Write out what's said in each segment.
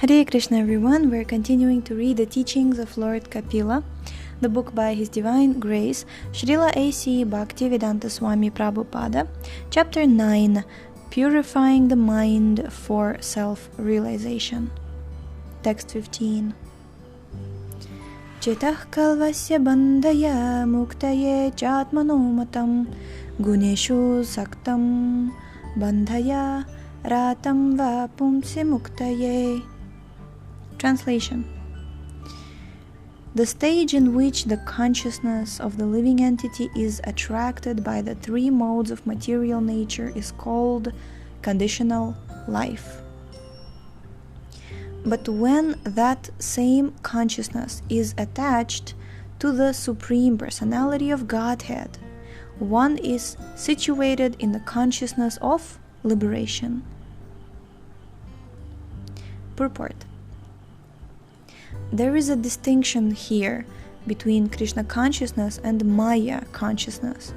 Hare Krishna everyone, we're continuing to read the Teachings of Lord Kapila, the book by His Divine Grace, Srila A.C. Bhaktivedanta Swami Prabhupada, Chapter 9, Purifying the Mind for Self-Realization. Text 15. Chetah kalvasya bandhaya muktaye chatmanomatam guneshu saktam bandhaya ratam va pumsi muktaye. Translation. The stage in which the consciousness of the living entity is attracted by the three modes of material nature is called conditional life. But when that same consciousness is attached to the Supreme Personality of Godhead, one is situated in the consciousness of liberation. Purport. There is a distinction here between Krishna consciousness and Maya consciousness.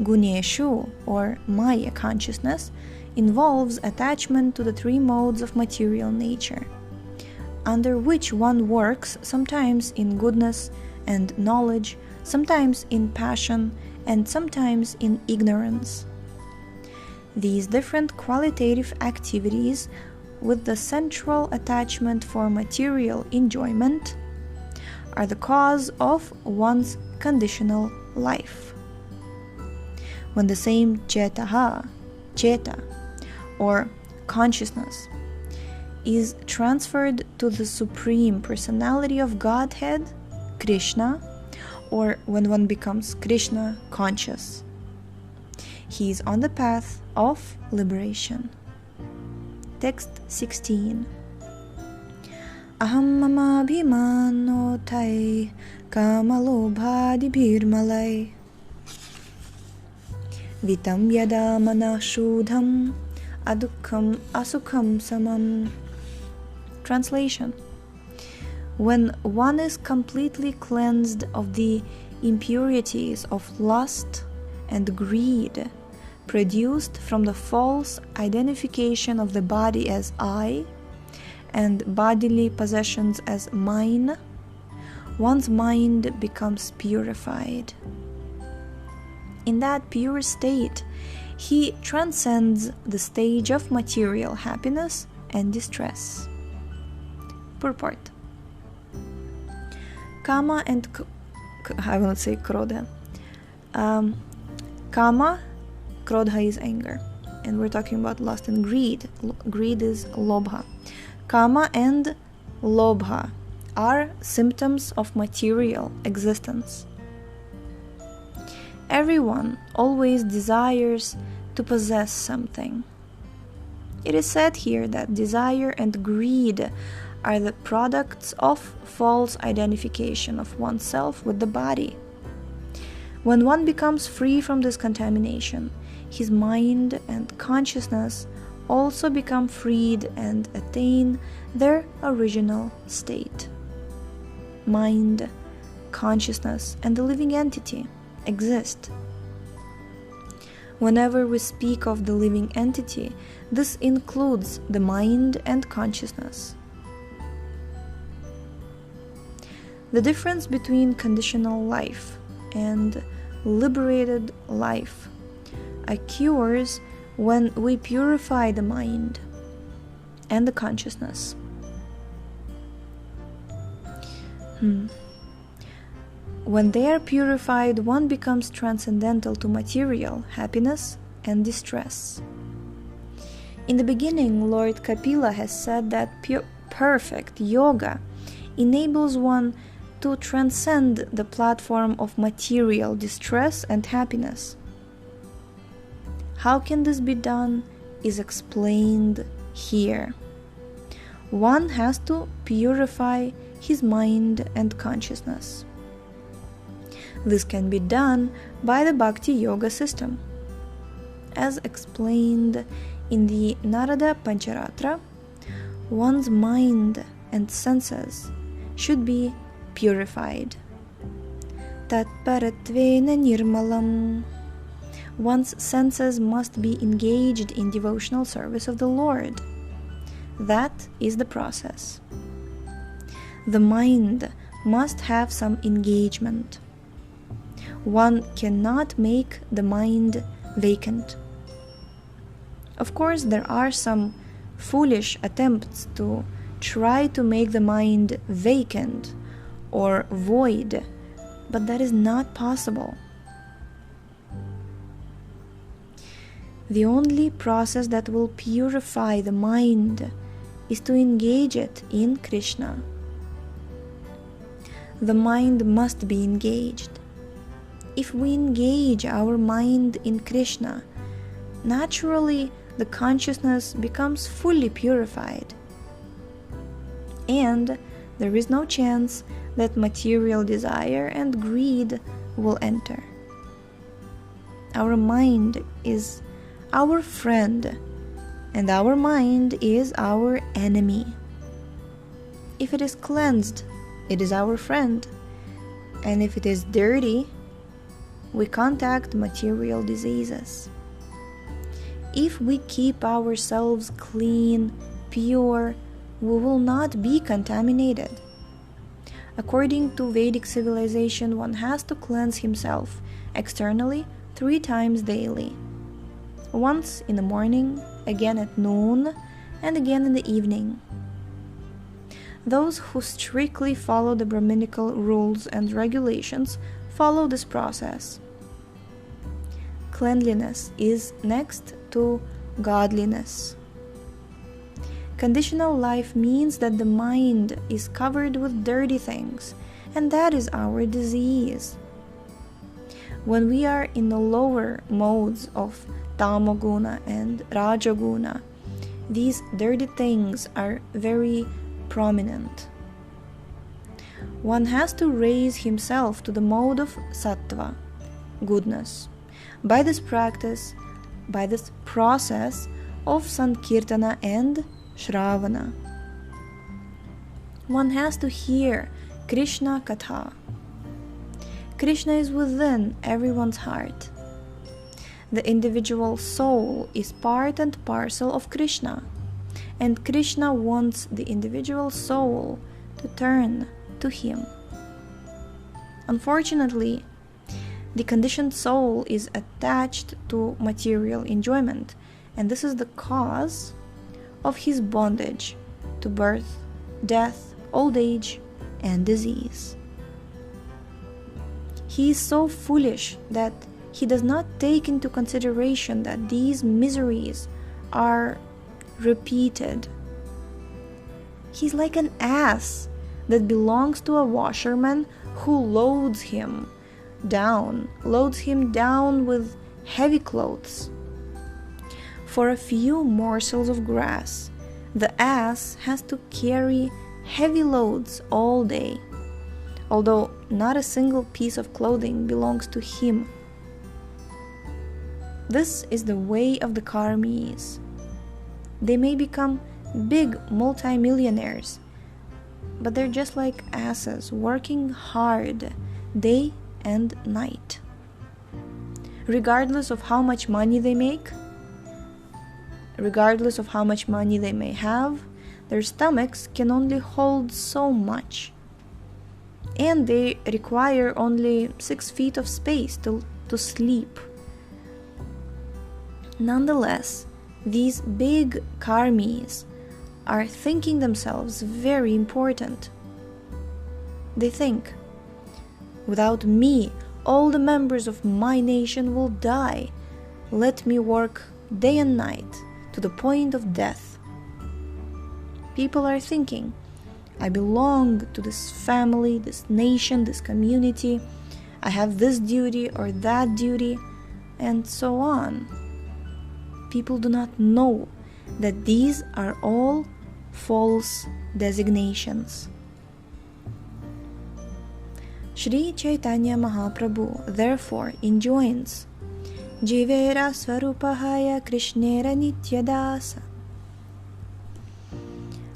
Guneshu, or Maya consciousness, involves attachment to the three modes of material nature, under which one works sometimes in goodness and knowledge, sometimes in passion, and sometimes in ignorance. These different qualitative activities with the central attachment for material enjoyment are the cause of one's conditional life. When the same cheta, or consciousness, is transferred to the Supreme Personality of Godhead, Krishna, or when one becomes Krishna conscious, he is on the path of liberation. Text 16. Aham mama bhimano tai kamalobhadi bhirmalai vitam yada manashudham adukham asukham samam. Translation. When one is completely cleansed of the impurities of lust and greed produced from the false identification of the body as I and bodily possessions as mine, one's mind becomes purified. In that pure state, he transcends the stage of material happiness and distress. Purport. Kama and I will not say krodha. Kama, krodha is anger, and we're talking about lust and greed. Greed is lobha. Kama and lobha are symptoms of material existence. Everyone always desires to possess something. It is said here that desire and greed are the products of false identification of oneself with the body. When one becomes free from this contamination, his mind and consciousness also become freed and attain their original state. Mind, consciousness, and the living entity exist. Whenever we speak of the living entity, this includes the mind and consciousness. The difference between conditional life and liberated life occurs when we purify the mind and the consciousness. When they are purified, one becomes transcendental to material happiness and distress. In the beginning, Lord Kapila has said that perfect yoga enables one to transcend the platform of material distress and happiness. How can this be done is explained here. One has to purify his mind and consciousness. This can be done by the Bhakti Yoga system. As explained in the Narada Pancharatra, one's mind and senses should be purified. Tatparatvena nirmalam. One's senses must be engaged in devotional service of the Lord. That is the process. The mind must have some engagement. One cannot make the mind vacant. Of course, there are some foolish attempts to try to make the mind vacant or void, but that is not possible. The only process that will purify the mind is to engage it in Krishna. The mind must be engaged. If we engage our mind in Krishna, naturally the consciousness becomes fully purified. And there is no chance that material desire and greed will enter. Our mind is our friend, and our mind is our enemy. If it is cleansed, it is our friend, and if it is dirty, we contact material diseases. If we keep ourselves clean, pure, we will not be contaminated. According to Vedic civilization, one has to cleanse himself externally 3 times daily. Once in the morning, again at noon, and again in the evening. Those who strictly follow the Brahminical rules and regulations follow this process. Cleanliness is next to godliness. Conditional life means that the mind is covered with dirty things, and that is our disease. When we are in the lower modes of Tamoguna and Rajaguna, these dirty things are very prominent. One has to raise himself to the mode of Sattva, goodness, by this practice, by this process of Sankirtana and Shravana. One has to hear Krishna Katha. Krishna is within everyone's heart. The individual soul is part and parcel of Krishna, and Krishna wants the individual soul to turn to him. Unfortunately, the conditioned soul is attached to material enjoyment, and this is the cause of his bondage to birth, death, old age, and disease. He is so foolish that he does not take into consideration that these miseries are repeated. He's like an ass that belongs to a washerman who loads him down with heavy clothes. For a few morsels of grass, the ass has to carry heavy loads all day, although not a single piece of clothing belongs to him. This is the way of the karmis. They may become big multimillionaires, but they're just like asses working hard day and night. Regardless of how much money they make, regardless of how much money they may have, their stomachs can only hold so much. And they require only 6 feet of space to sleep. Nonetheless, these big karmis are thinking themselves very important. They think, without me, all the members of my nation will die. Let me work day and night to the point of death. People are thinking, I belong to this family, this nation, this community. I have this duty or that duty, and so on. People do not know that these are all false designations. Sri Chaitanya Mahaprabhu therefore enjoins Jivera Swarupahaya Krishnera Nityadasa.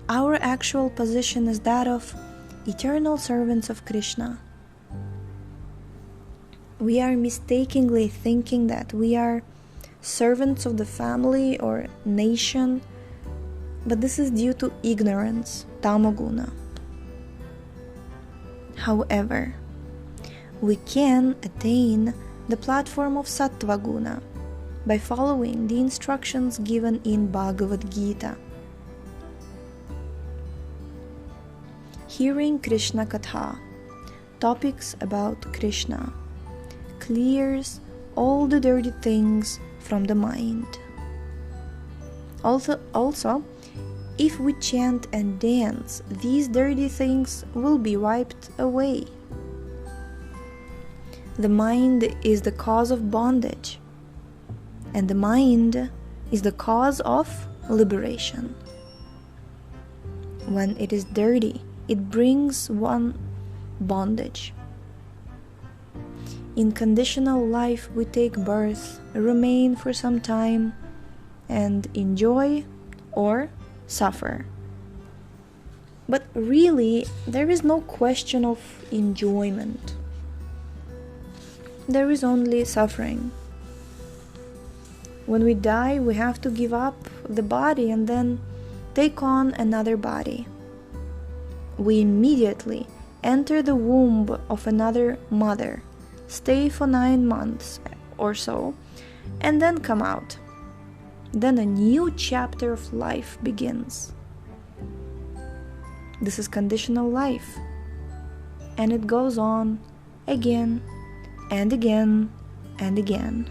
Our actual position is that of eternal servants of Krishna. We are mistakenly thinking that we are servants of the family or nation But this is due to ignorance, tamoguna. However, we can attain the platform of sattvaguna by following the instructions given in Bhagavad Gita. Hearing Krishna Katha, topics about Krishna, clears all the dirty things from the mind. Also, if we chant and dance, these dirty things will be wiped away. The mind is the cause of bondage, and the mind is the cause of liberation. When it is dirty, it brings one bondage. In conditional life, we take birth, remain for some time, and enjoy or suffer. But really, there is no question of enjoyment. There is only suffering. When we die, we have to give up the body and then take on another body. We immediately enter the womb of another mother, stay for 9 months or so, and then come out. Then a new chapter of life begins. This is conditional life, and it goes on again and again and again.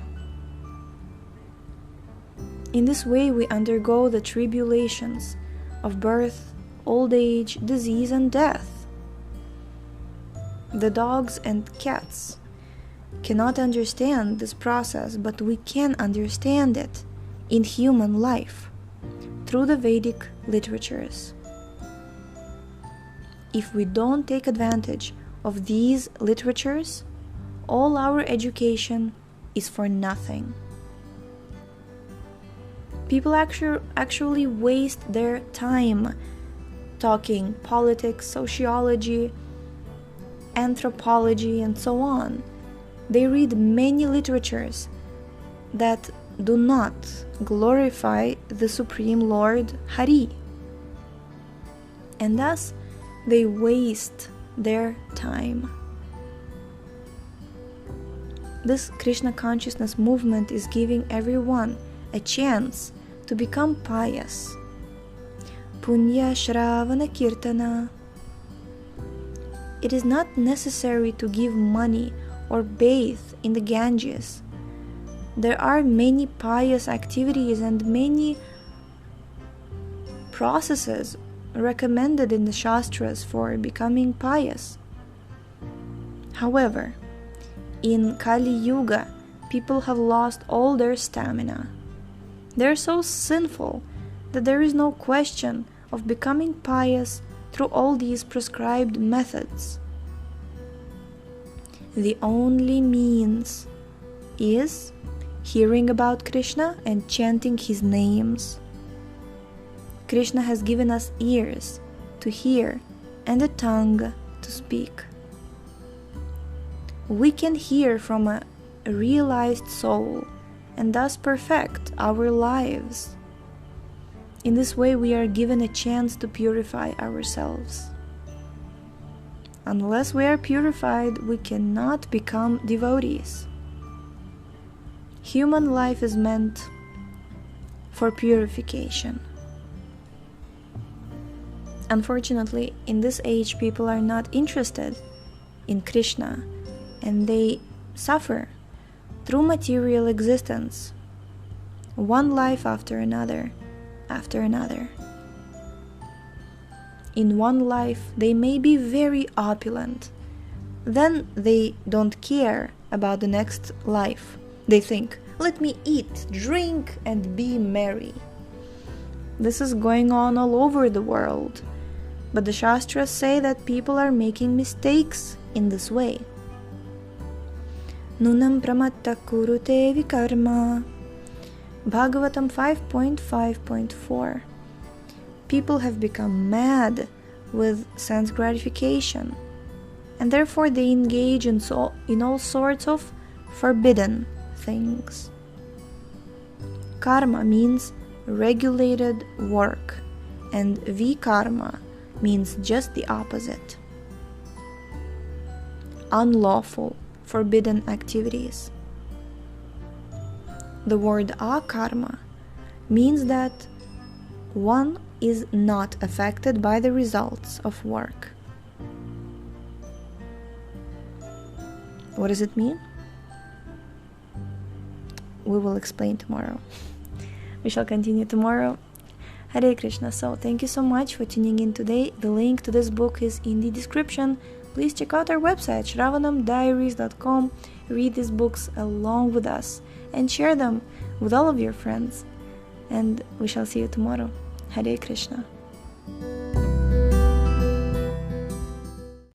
In this way, we undergo the tribulations of birth, old age, disease, and death. The dogs and cats cannot understand this process, but we can understand it in human life through the Vedic literatures. If we don't take advantage of these literatures, all our education is for nothing. People actually waste their time talking politics, sociology, anthropology, and so on. They read many literatures that do not glorify the Supreme Lord Hari, and thus they waste their time. This Krishna consciousness movement is giving everyone a chance to become pious. Punya Shravana Kirtana. It is not necessary to give money or bathe in the Ganges. There are many pious activities and many processes recommended in the Shastras for becoming pious. However, in Kali Yuga, people have lost all their stamina. They are so sinful that there is no question of becoming pious through all these prescribed methods. The only means is hearing about Krishna and chanting his names. Krishna has given us ears to hear and a tongue to speak. We can hear from a realized soul and thus perfect our lives. In this way, we are given a chance to purify ourselves. Unless we are purified, we cannot become devotees. Human life is meant for purification. Unfortunately, in this age, people are not interested in Krishna, and they suffer through material existence, one life after another. In one life, they may be very opulent. Then they don't care about the next life. They think, let me eat, drink, and be merry. This is going on all over the world. But the Shastras say that people are making mistakes in this way. Nunam pramatta kurute vikarma. Bhagavatam 5.5.4. People have become mad with sense gratification, and therefore they engage in all sorts of forbidden things. Karma means regulated work, and vikarma means just the opposite. Unlawful, forbidden activities. The word akarma means that one is not affected by the results of work. What does it mean? We will explain tomorrow. We shall continue tomorrow. Hare Krishna. So thank you so much for tuning in today. The link to this book is in the description. Please check out our website, shravanamdiaries.com. Read these books along with us and share them with all of your friends. And we shall see you tomorrow. Hare Krishna.